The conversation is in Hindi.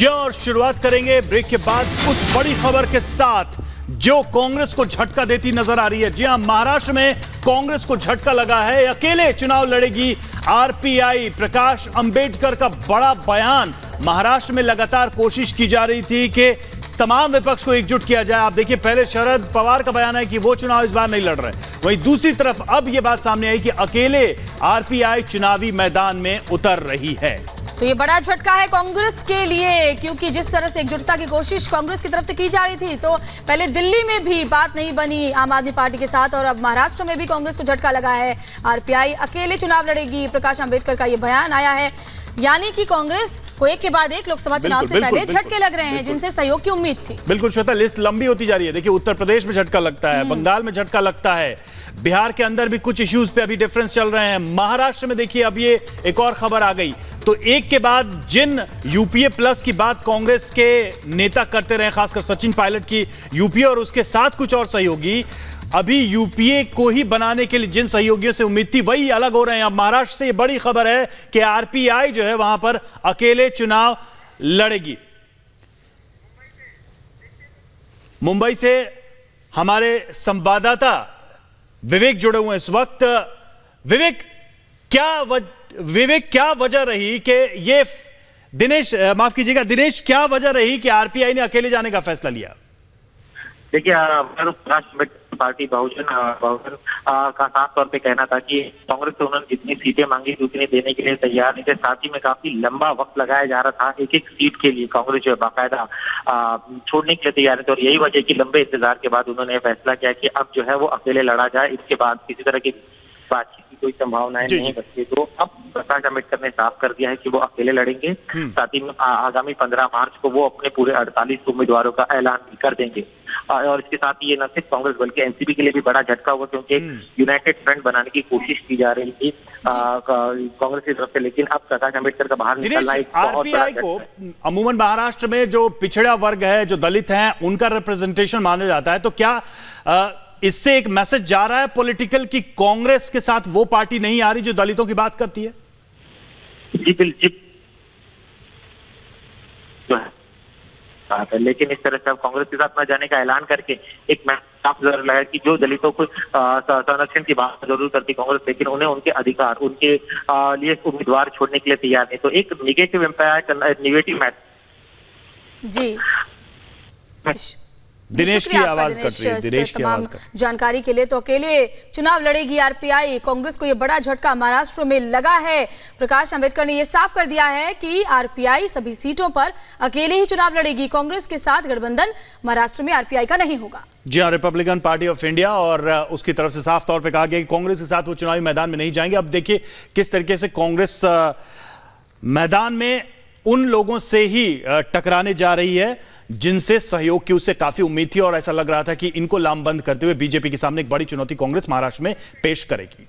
जी और शुरुआत करेंगे ब्रेक के बाद उस बड़ी खबर के साथ जो कांग्रेस को झटका देती नजर आ रही है। जी हां, महाराष्ट्र में कांग्रेस को झटका लगा है, अकेले चुनाव लड़ेगी आरपीआई। प्रकाश अंबेडकर का बड़ा बयान। महाराष्ट्र में लगातार कोशिश की जा रही थी कि तमाम विपक्ष को एकजुट किया जाए। आप देखिए, पहले शरद पवार का बयान है कि वो चुनाव इस बार नहीं लड़ रहे, वहीं दूसरी तरफ अब यह बात सामने आई कि अकेले आरपीआई चुनावी मैदान में उतर रही है। तो ये बड़ा झटका है कांग्रेस के लिए, क्योंकि जिस तरह से एकजुटता की कोशिश कांग्रेस की तरफ से की जा रही थी, तो पहले दिल्ली में भी बात नहीं बनी आम आदमी पार्टी के साथ, और अब महाराष्ट्र में भी कांग्रेस को झटका लगा है। आरपीआई अकेले चुनाव लड़ेगी, प्रकाश अंबेडकर का ये बयान आया है। यानी कि कांग्रेस को एक के बाद एक लोकसभा चुनाव से पहले झटके लग रहे हैं, जिनसे सहयोग की उम्मीद थी। बिल्कुल श्वेता, लिस्ट लंबी होती जा रही है। देखिए, उत्तर प्रदेश में झटका लगता है, बंगाल में झटका लगता है, बिहार के अंदर भी कुछ इश्यूज पे अभी डिफरेंस चल रहे हैं। महाराष्ट्र में देखिए, अब ये एक और खबर आ गई। तो एक के बाद जिन यूपीए प्लस की बात कांग्रेस के नेता करते रहे, खासकर सचिन पायलट की यूपीए और उसके साथ कुछ और सहयोगी, अभी यूपीए को ही बनाने के लिए जिन सहयोगियों से उम्मीद थी वही अलग हो रहे हैं। अब महाराष्ट्र से ये बड़ी खबर है कि आरपीआई जो है वहां पर अकेले चुनाव लड़ेगी। मुंबई से हमारे संवाददाता विवेक जुड़े हुए हैं इस वक्त। विवेक, क्या वजह रही कि ये माफ कीजिएगा दिनेश, क्या वजह रही कि आरपीआई ने अकेले जाने का फैसला लिया? देखिए, पार्टी बहुजन का साफ तौर पे कहना था कि कांग्रेस से उन्होंने जितनी सीटें मांगी थी उतनी देने के लिए तैयार नहीं थे। साथ ही में काफी लंबा वक्त लगाया जा रहा था एक एक सीट के लिए। कांग्रेस जो है बाकायदा छोड़ने के लिए तैयार है, तो यही वजह कि लंबे इंतजार के बाद उन्होंने फैसला किया कि अब जो है वो अकेले लड़ा जाए। इसके बाद किसी तरह की बातचीत की कोई संभावनाएं नहीं बचती। तो अब प्रकाश अंबेडकर ने साफ कर दिया है कि वो अकेले लड़ेंगे। साथ ही में आगामी 15 मार्च को वो अपने पूरे 48 उम्मीदवारों का ऐलान भी कर देंगे। और इसके साथ ही ये न सिर्फ कांग्रेस बल्कि एनसीपी के लिए भी बड़ा झटका होगा, क्योंकि यूनाइटेड फ्रंट बनाने की कोशिश की जा रही थी कांग्रेस की तरफ से, लेकिन अब प्रकाश अंबेडकर का बाहर निकलना एक बहुत बड़ा झटका को अमूमन महाराष्ट्र में जो पिछड़ा वर्ग है, जो दलित हैं, उनका रिप्रेजेंटेशन माना जाता है। तो क्या इससे एक मैसेज जा रहा है पॉलिटिकल कि कांग्रेस के साथ वो पार्टी नहीं आ रही जो दलितों की बात करती है? जी बिल्कुल, लेकिन इस तरह से अब कांग्रेस के साथ न जाने का ऐलान करके एक मैसेज साफ जरूर लगा कि जो दलितों को संरक्षण की बात जरूर करती कांग्रेस, लेकिन उन्हें उनके अधिकार, उनके लिए उम्मीदवार छोड़ने के लिए तैयार नहीं। तो एक निगेटिव मैसेज। जी दिनेश की आवाज कट रही है। दिनेश की आवाज जानकारी के लिए। तो अकेले चुनाव लड़ेगी आरपीआई। कांग्रेस को यह बड़ा झटका महाराष्ट्र में लगा है। प्रकाश अंबेडकर ने यह साफ कर दिया है कि आरपीआई सभी सीटों पर अकेले ही चुनाव लड़ेगी। कांग्रेस के साथ गठबंधन महाराष्ट्र में आरपीआई का नहीं होगा। जी हां, रिपब्लिकन पार्टी ऑफ इंडिया और उसकी तरफ से साफ तौर पर कहा गया कि कांग्रेस के साथ वो चुनावी मैदान में नहीं जाएंगे। अब देखिए किस तरीके से कांग्रेस मैदान में उन लोगों से ही टकराने जा रही है जिनसे सहयोग की उसे काफी उम्मीद थी, और ऐसा लग रहा था कि इनको लामबंद करते हुए बीजेपी के सामने एक बड़ी चुनौती कांग्रेस महाराष्ट्र में पेश करेगी।